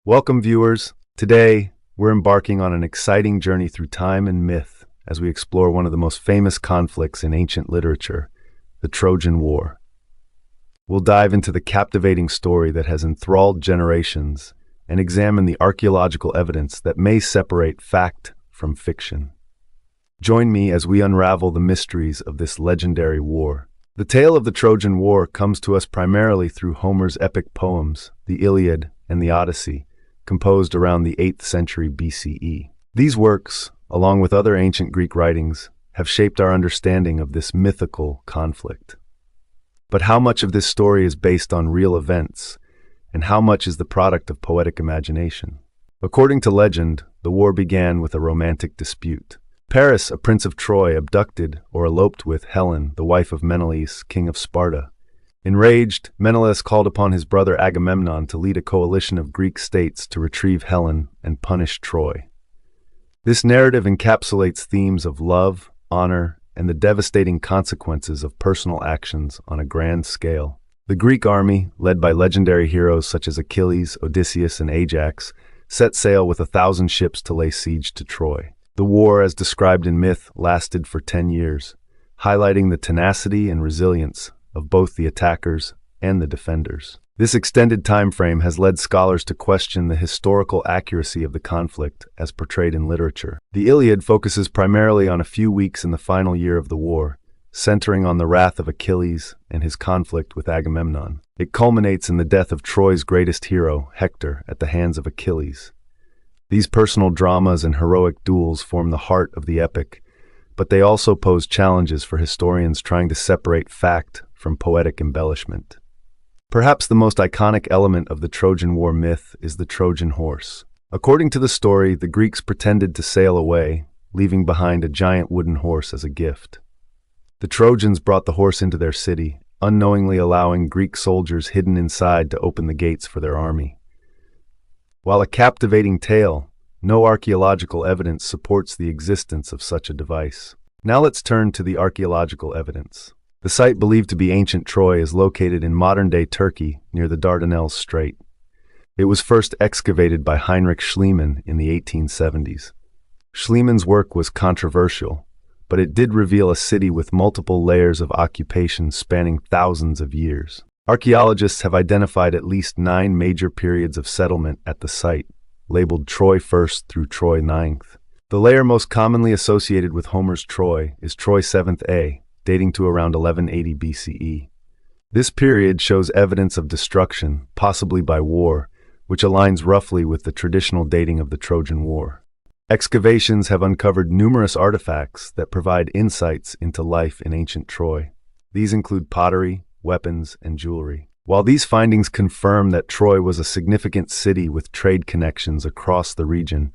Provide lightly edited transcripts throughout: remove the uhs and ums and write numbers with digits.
Welcome, viewers. Today, we're embarking on an exciting journey through time and myth as we explore one of the most famous conflicts in ancient literature, the Trojan War. We'll dive into the captivating story that has enthralled generations and examine the archaeological evidence that may separate fact from fiction. Join me as we unravel the mysteries of this legendary war. The tale of the Trojan War comes to us primarily through Homer's epic poems, the Iliad and the Odyssey, composed around the 8th century BCE. These works, along with other ancient Greek writings, have shaped our understanding of this mythical conflict. But how much of this story is based on real events, and how much is the product of poetic imagination? According to legend, the war began with a romantic dispute. Paris, a prince of Troy, abducted or eloped with Helen, the wife of Menelaus, king of Sparta. Enraged, Menelaus called upon his brother Agamemnon to lead a coalition of Greek states to retrieve Helen and punish Troy. This narrative encapsulates themes of love, honor, and the devastating consequences of personal actions on a grand scale. The Greek army, led by legendary heroes such as Achilles, Odysseus, and Ajax, set sail with 1,000 ships to lay siege to Troy. The war, as described in myth, lasted for 10 years, highlighting the tenacity and resilience of both the attackers and the defenders. This extended time frame has led scholars to question the historical accuracy of the conflict as portrayed in literature. The Iliad focuses primarily on a few weeks in the final year of the war, centering on the wrath of Achilles and his conflict with Agamemnon. It culminates in the death of Troy's greatest hero, Hector, at the hands of Achilles. These personal dramas and heroic duels form the heart of the epic, but they also pose challenges for historians trying to separate fact from poetic embellishment. Perhaps the most iconic element of the Trojan War myth is the Trojan Horse. According to the story, the Greeks pretended to sail away, leaving behind a giant wooden horse as a gift. The Trojans brought the horse into their city, unknowingly allowing Greek soldiers hidden inside to open the gates for their army. While a captivating tale, no archaeological evidence supports the existence of such a device. Now let's turn to the archaeological evidence. The site believed to be ancient Troy is located in modern-day Turkey near the Dardanelles Strait. It was first excavated by Heinrich Schliemann in the 1870s. Schliemann's work was controversial, but it did reveal a city with multiple layers of occupation spanning thousands of years. Archaeologists have identified at least 9 major periods of settlement at the site, labeled Troy First through Troy Ninth. The layer most commonly associated with Homer's Troy is Troy 7th A, dating to around 1180 BCE. This period shows evidence of destruction, possibly by war, which aligns roughly with the traditional dating of the Trojan War. Excavations have uncovered numerous artifacts that provide insights into life in ancient Troy. These include pottery, weapons, and jewelry. While these findings confirm that Troy was a significant city with trade connections across the region,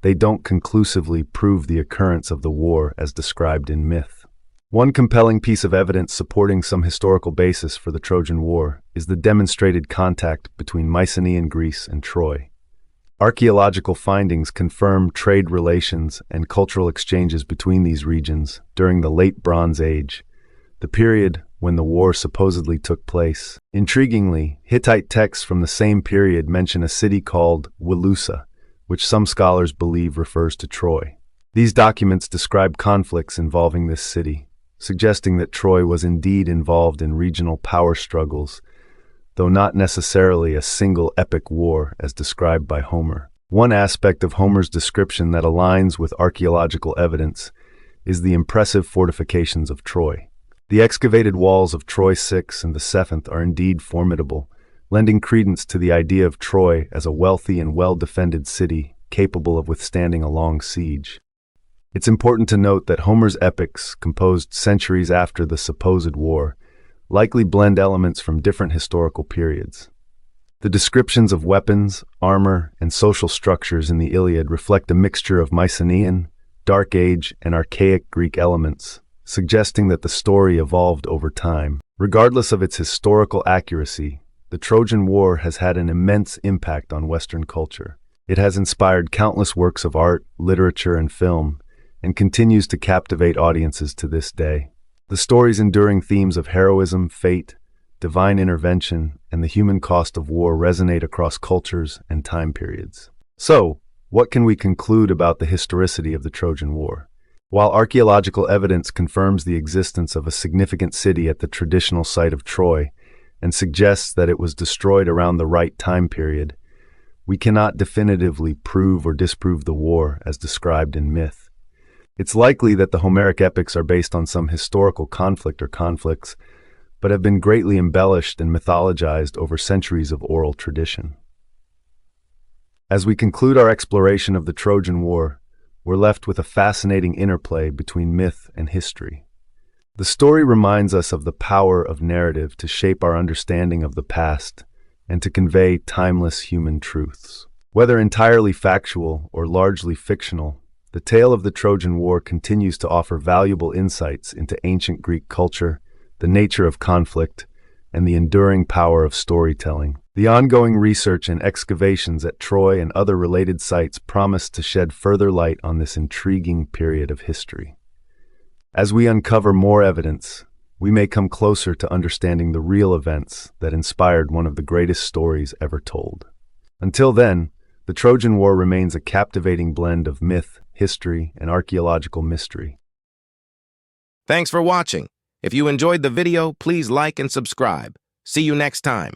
they don't conclusively prove the occurrence of the war as described in myth. One compelling piece of evidence supporting some historical basis for the Trojan War is the demonstrated contact between Mycenaean Greece and Troy. Archaeological findings confirm trade relations and cultural exchanges between these regions during the Late Bronze Age, the period when the war supposedly took place. Intriguingly, Hittite texts from the same period mention a city called Wilusa, which some scholars believe refers to Troy. These documents describe conflicts involving this city, suggesting that Troy was indeed involved in regional power struggles, though not necessarily a single epic war as described by Homer. One aspect of Homer's description that aligns with archaeological evidence is the impressive fortifications of Troy. The excavated walls of Troy 6 and the 7th are indeed formidable, lending credence to the idea of Troy as a wealthy and well-defended city capable of withstanding a long siege. It's important to note that Homer's epics, composed centuries after the supposed war, likely blend elements from different historical periods. The descriptions of weapons, armor, and social structures in the Iliad reflect a mixture of Mycenaean, Dark Age, and archaic Greek elements, suggesting that the story evolved over time. Regardless of its historical accuracy, the Trojan War has had an immense impact on Western culture. It has inspired countless works of art, literature, and film, and continues to captivate audiences to this day. The story's enduring themes of heroism, fate, divine intervention, and the human cost of war resonate across cultures and time periods. So, what can we conclude about the historicity of the Trojan War? While archaeological evidence confirms the existence of a significant city at the traditional site of Troy and suggests that it was destroyed around the right time period, we cannot definitively prove or disprove the war as described in myth. It's likely that the Homeric epics are based on some historical conflict or conflicts, but have been greatly embellished and mythologized over centuries of oral tradition. As we conclude our exploration of the Trojan War, we're left with a fascinating interplay between myth and history. The story reminds us of the power of narrative to shape our understanding of the past and to convey timeless human truths. Whether entirely factual or largely fictional, the tale of the Trojan War continues to offer valuable insights into ancient Greek culture, the nature of conflict, and the enduring power of storytelling. The ongoing research and excavations at Troy and other related sites promise to shed further light on this intriguing period of history. As we uncover more evidence, we may come closer to understanding the real events that inspired one of the greatest stories ever told. Until then, the Trojan War remains a captivating blend of myth, history, and archaeological mystery. Thanks for watching. If you enjoyed the video, please like and subscribe. See you next time.